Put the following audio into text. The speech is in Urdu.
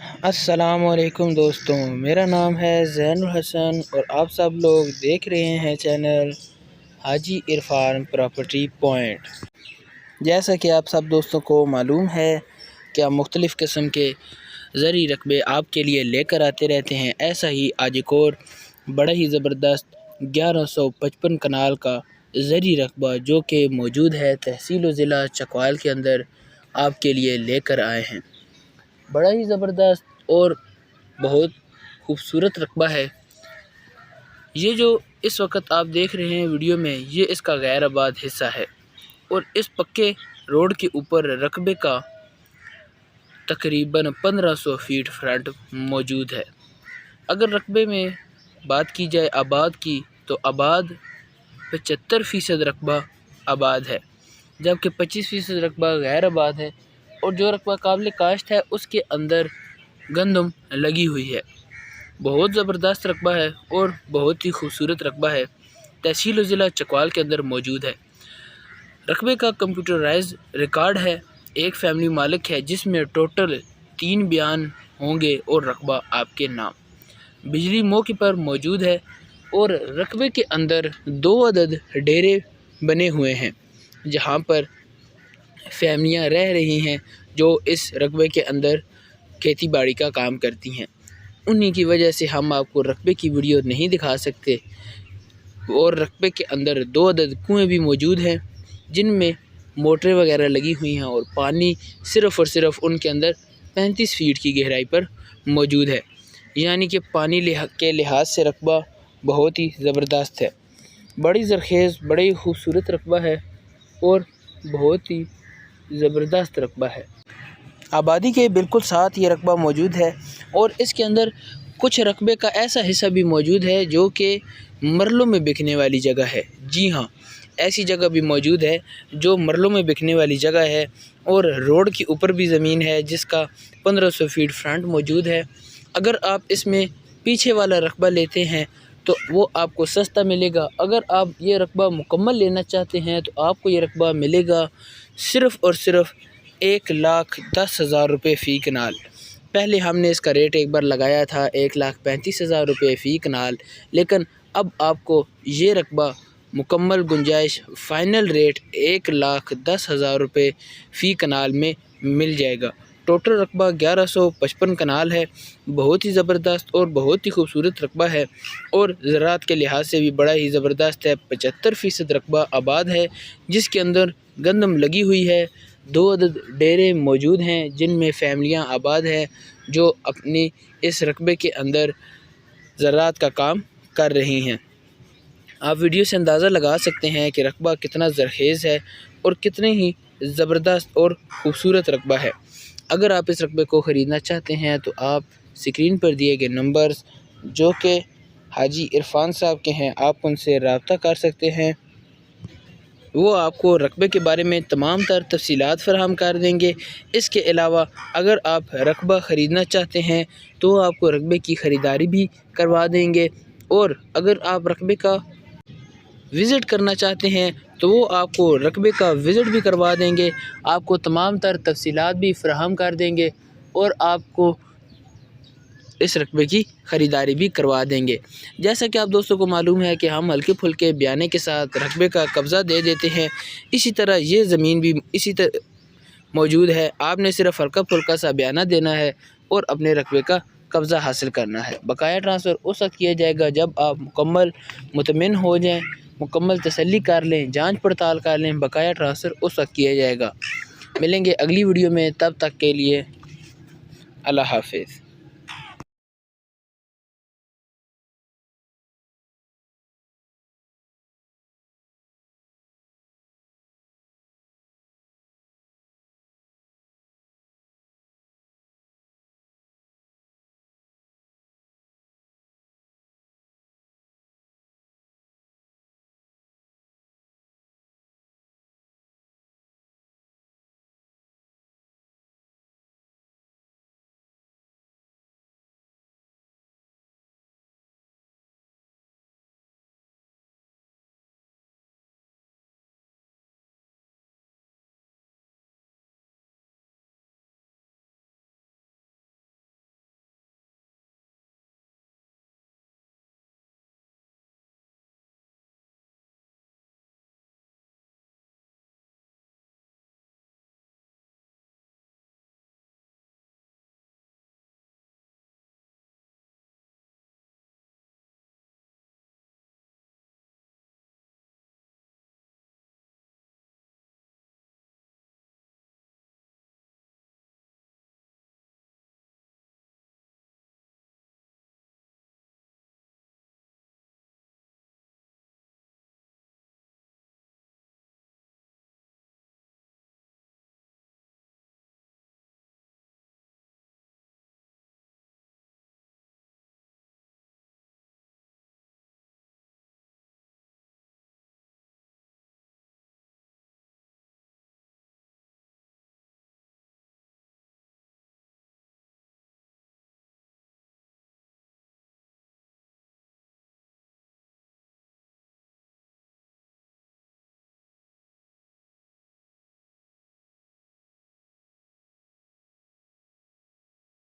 السلام علیکم دوستوں، میرا نام ہے زین الحسن اور آپ سب لوگ دیکھ رہے ہیں چینل حاجی عرفان پراپرٹی پوائنٹ۔ جیسا کہ آپ سب دوستوں کو معلوم ہے کہ ہم مختلف قسم کے زرعی رقبے آپ کے لیے لے کر آتے رہتے ہیں، ایسا ہی آج ایک اور بڑا ہی زبردست 1155 کنال کا زرعی رقبہ جو کہ موجود ہے تحصیل و ضلع چکوال کے اندر آپ کے لیے لے کر آئے ہیں۔ بڑا ہی زبردست اور بہت خوبصورت رقبہ ہے۔ یہ جو اس وقت آپ دیکھ رہے ہیں ویڈیو میں، یہ اس کا غیر آباد حصہ ہے اور اس پکے روڈ کے اوپر رقبے کا تقریباً 1500 فیٹ فرنٹ موجود ہے۔ اگر رقبے میں بات کی جائے آباد کی تو آباد 75% رقبہ آباد ہے، جبکہ 25% رقبہ غیر آباد ہے، اور جو رقبہ قابل کاشت ہے اس کے اندر گندم لگی ہوئی ہے۔ بہت زبردست رقبہ ہے اور بہت ہی خوبصورت رقبہ ہے، تحصیل و ضلع چکوال کے اندر موجود ہے۔ رقبے کا کمپیوٹرائز ریکارڈ ہے، ایک فیملی مالک ہے جس میں ٹوٹل 3 بیان ہوں گے اور رقبہ آپ کے نام۔ بجلی موقع پر موجود ہے اور رقبے کے اندر 2 عدد ڈیرے بنے ہوئے ہیں جہاں پر فیملیاں رہ رہی ہیں جو اس رقبے کے اندر کھیتی باڑی کا کام کرتی ہیں۔ انہی کی وجہ سے ہم آپ کو رقبے کی ویڈیو نہیں دکھا سکتے، اور رقبے کے اندر 2 عدد کنویں بھی موجود ہیں جن میں موٹریں وغیرہ لگی ہوئی ہیں، اور پانی صرف اور صرف ان کے اندر 35 فیٹ کی گہرائی پر موجود ہے، یعنی کہ پانی کے لحاظ سے رقبہ بہت ہی زبردست ہے۔ بڑی زرخیز بڑی خوبصورت رقبہ ہے اور بہت ہی زبردست رقبہ ہے۔ آبادی کے بالکل ساتھ یہ رقبہ موجود ہے، اور اس کے اندر کچھ رقبے کا ایسا حصہ بھی موجود ہے جو کہ مرلوں میں بکنے والی جگہ ہے۔ جی ہاں، ایسی جگہ بھی موجود ہے جو مرلوں میں بکنے والی جگہ ہے، اور روڈ کے اوپر بھی زمین ہے جس کا 1500 فیٹ فرنٹ موجود ہے۔ اگر آپ اس میں پیچھے والا رقبہ لیتے ہیں تو وہ آپ کو سستا ملے گا۔ اگر آپ یہ رقبہ مکمل لینا چاہتے ہیں تو آپ کو یہ رقبہ ملے گا صرف اور صرف 1,10,000 روپے فی کنال۔ پہلے ہم نے اس کا ریٹ ایک بار لگایا تھا 1,35,000 روپے فی کنال، لیکن اب آپ کو یہ رقبہ مکمل گنجائش فائنل ریٹ 1,10,000 روپے فی کنال میں مل جائے گا۔ ٹوٹل رقبہ 1155 کنال ہے، بہت ہی زبردست اور بہت ہی خوبصورت رقبہ ہے، اور زراعت کے لحاظ سے بھی بڑا ہی زبردست ہے۔ 75% رقبہ آباد ہے جس کے اندر گندم لگی ہوئی ہے، 2 عدد ڈیرے موجود ہیں جن میں فیملیاں آباد ہیں جو اپنی اس رقبے کے اندر زراعت کا کام کر رہی ہیں۔ آپ ویڈیو سے اندازہ لگا سکتے ہیں کہ رقبہ کتنا زرخیز ہے اور کتنے ہی زبردست اور خوبصورت رقبہ ہے۔ اگر آپ اس رقبے کو خریدنا چاہتے ہیں تو آپ اسکرین پر دیے گئے نمبرز جو کہ حاجی عرفان صاحب کے ہیں، آپ ان سے رابطہ کر سکتے ہیں، وہ آپ کو رقبے کے بارے میں تمام تر تفصیلات فراہم کر دیں گے۔ اس کے علاوہ اگر آپ رقبہ خریدنا چاہتے ہیں تو وہ آپ کو رقبے کی خریداری بھی کروا دیں گے، اور اگر آپ رقبے کا وزٹ کرنا چاہتے ہیں تو وہ آپ کو رقبے کا وزٹ بھی کروا دیں گے، آپ کو تمام تر تفصیلات بھی فراہم کر دیں گے، اور آپ کو اس رقبے کی خریداری بھی کروا دیں گے۔ جیسا کہ آپ دوستوں کو معلوم ہے کہ ہم ہلکے پھلکے بیانے کے ساتھ رقبے کا قبضہ دے دیتے ہیں، اسی طرح یہ زمین بھی اسی طرح موجود ہے۔ آپ نے صرف ہلکا پھلکا سا بیانہ دینا ہے اور اپنے رقبے کا قبضہ حاصل کرنا ہے۔ بقایا ٹرانسفر اس وقت کیا جائے گا جب آپ مکمل مطمئن ہو جائیں، مکمل تسلی کر لیں، جانچ پڑتال کر لیں، بقایا ٹرانسفر اس وقت کیا جائے گا۔ ملیں گے اگلی ویڈیو میں، تب تک کے لیے اللہ حافظ۔